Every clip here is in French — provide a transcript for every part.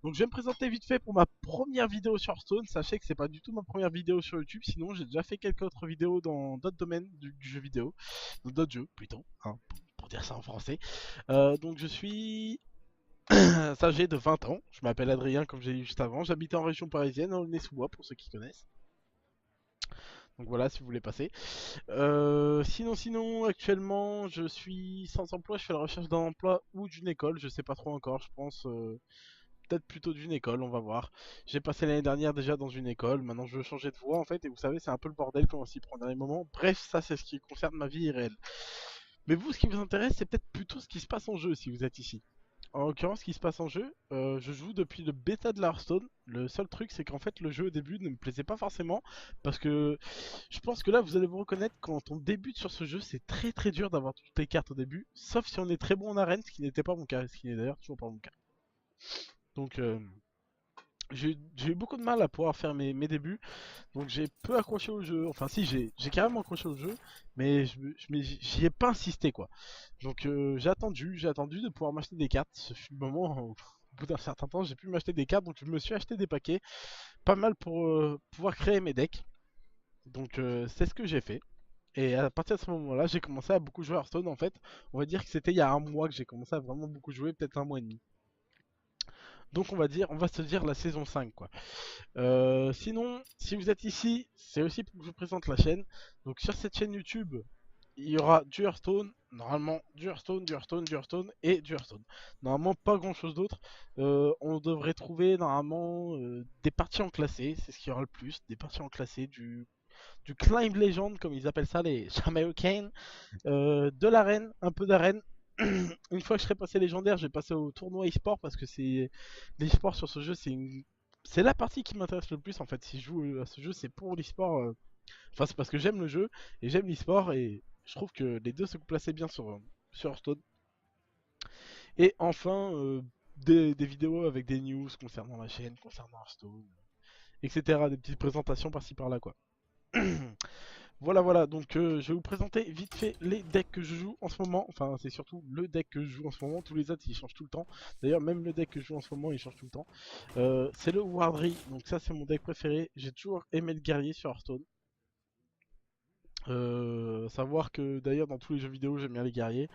Donc je vais me présenter vite fait pour ma première vidéo sur Hearthstone. Sachez que c'est pas du tout ma première vidéo sur YouTube, sinon j'ai déjà fait quelques autres vidéos dans d'autres domaines du jeu vidéo, dans d'autres jeux plutôt, hein, pour dire ça en français. Donc je suis âgé de 20 ans, je m'appelle Adrien comme j'ai dit juste avant, j'habite en région parisienne, en Aulnay-sous-Bois pour ceux qui connaissent. Donc voilà, si vous voulez passer. Sinon, actuellement, je suis sans emploi. Je fais la recherche d'un emploi ou d'une école. Je sais pas trop encore. Je pense peut-être plutôt d'une école. On va voir. J'ai passé l'année dernière déjà dans une école. Maintenant, je veux changer de voie en fait. Et vous savez, c'est un peu le bordel quand on s'y prend dans les moments. Bref, ça, c'est ce qui concerne ma vie réelle. Mais vous, ce qui vous intéresse, c'est peut-être plutôt ce qui se passe en jeu si vous êtes ici. En l'occurrence, ce qui se passe en jeu, je joue depuis le bêta de la Hearthstone. Le seul truc, c'est qu'en fait, le jeu au début ne me plaisait pas forcément. Parce que je pense que là, vous allez vous reconnaître, quand on débute sur ce jeu, c'est très très dur d'avoir toutes les cartes au début. Sauf si on est très bon en arène, ce qui n'était pas mon cas. Ce qui n'est d'ailleurs toujours pas mon cas. Donc, j'ai eu beaucoup de mal à pouvoir faire mes débuts. Donc, j'ai peu accroché au jeu. Enfin, si, j'ai carrément accroché au jeu. Mais j'y ai pas insisté, quoi. Donc j'ai attendu de pouvoir m'acheter des cartes. Ce fut le moment où, au bout d'un certain temps, j'ai pu m'acheter des cartes, donc je me suis acheté des paquets, pas mal pour pouvoir créer mes decks. Donc c'est ce que j'ai fait. Et à partir de ce moment-là, j'ai commencé à beaucoup jouer Hearthstone en fait. On va dire que c'était il y a un mois que j'ai commencé à vraiment beaucoup jouer, peut-être un mois et demi. Donc on va se dire la saison 5 quoi. Sinon, si vous êtes ici, c'est aussi pour que je vous présente la chaîne. Donc sur cette chaîne YouTube, il y aura du Hearthstone, normalement du Hearthstone, du Hearthstone, du Hearthstone et du Hearthstone. Normalement pas grand chose d'autre. On devrait trouver normalement des parties en classé, c'est ce qu'il y aura le plus, des parties en classé, du Climb Legend comme ils appellent ça les Jamaïcains, de l'arène, un peu d'arène. Une fois que je serai passé légendaire, je vais passer au tournoi e-sport parce que c'est l'e-sport sur ce jeu, c'est la partie qui m'intéresse le plus en fait. Si je joue à ce jeu, c'est pour l'e-sport. Enfin, c'est parce que j'aime le jeu et j'aime l'e-sport et je trouve que les deux se plaçaient bien sur Hearthstone. Et enfin, des vidéos avec des news concernant la chaîne, concernant Hearthstone, etc. Des petites présentations par-ci par-là quoi. Voilà, donc je vais vous présenter vite fait les decks que je joue en ce moment. Enfin, c'est surtout le deck que je joue en ce moment. Tous les autres ils changent tout le temps. D'ailleurs, même le deck que je joue en ce moment il change tout le temps. C'est le Wardry, donc ça c'est mon deck préféré. J'ai toujours aimé le guerrier sur Hearthstone. Savoir que d'ailleurs dans tous les jeux vidéo j'aime bien les guerriers.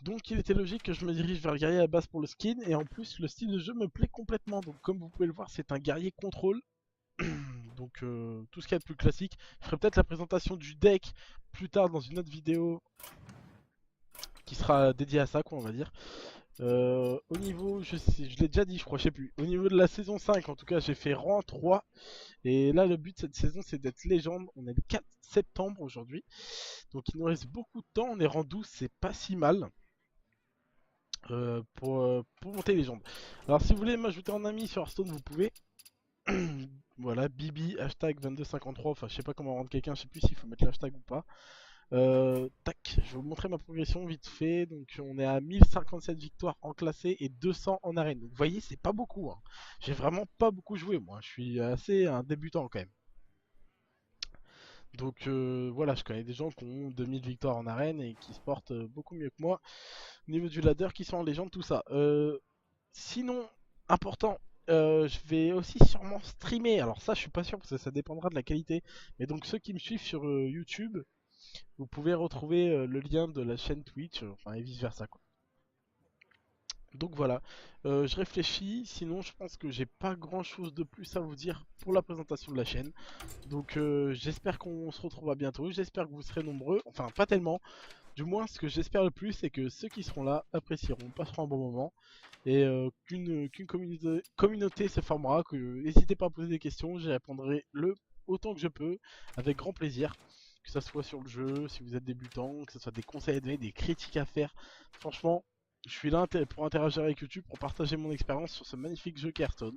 Donc il était logique que je me dirige vers le guerrier à la base pour le skin. Et en plus le style de jeu me plaît complètement. Donc comme vous pouvez le voir c'est un guerrier contrôle. Donc tout ce qu'il y a de plus classique. Je ferai peut-être la présentation du deck plus tard dans une autre vidéo qui sera dédiée à ça quoi on va dire. Au niveau, je l'ai déjà dit je crois, je sais plus. Au niveau de la saison 5 en tout cas j'ai fait rang 3. Et là le but de cette saison c'est d'être légende. On est le 4 septembre aujourd'hui. Donc il nous reste beaucoup de temps. On est rang 12, c'est pas si mal. Pour monter légende. Alors si vous voulez m'ajouter en ami sur Hearthstone vous pouvez. Voilà, Bibi, hashtag 2253, enfin je sais pas comment rendre quelqu'un, je sais plus s'il faut mettre l'hashtag ou pas. Tac, je vais vous montrer ma progression vite fait. Donc on est à 1057 victoires en classé et 200 en arène. Donc vous voyez, c'est pas beaucoup. Hein. J'ai vraiment pas beaucoup joué moi, je suis assez un débutant quand même. Donc voilà, je connais des gens qui ont 2000 victoires en arène et qui se portent beaucoup mieux que moi. Au niveau du ladder, qui sont en légende, tout ça. Sinon, important, je vais aussi sûrement streamer. Alors ça, je suis pas sûr parce que ça dépendra de la qualité. Mais donc ceux qui me suivent sur YouTube, vous pouvez retrouver le lien de la chaîne Twitch, enfin et vice versa quoi. Donc voilà, je réfléchis, sinon je pense que j'ai pas grand chose de plus à vous dire pour la présentation de la chaîne. Donc j'espère qu'on se retrouvera bientôt, j'espère que vous serez nombreux, enfin pas tellement. Du moins ce que j'espère le plus c'est que ceux qui seront là apprécieront, passeront un bon moment. Et qu'une communauté se formera, que n'hésitez pas à poser des questions, j'y répondrai le autant que je peux, avec grand plaisir. Que ça soit sur le jeu, si vous êtes débutant, que ce soit des conseils à donner, des critiques à faire. Franchement, je suis là pour interagir avec YouTube, pour partager mon expérience sur ce magnifique jeu qu'est Hearthstone.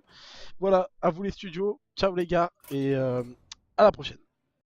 Voilà, à vous les studios, ciao les gars, et à la prochaine.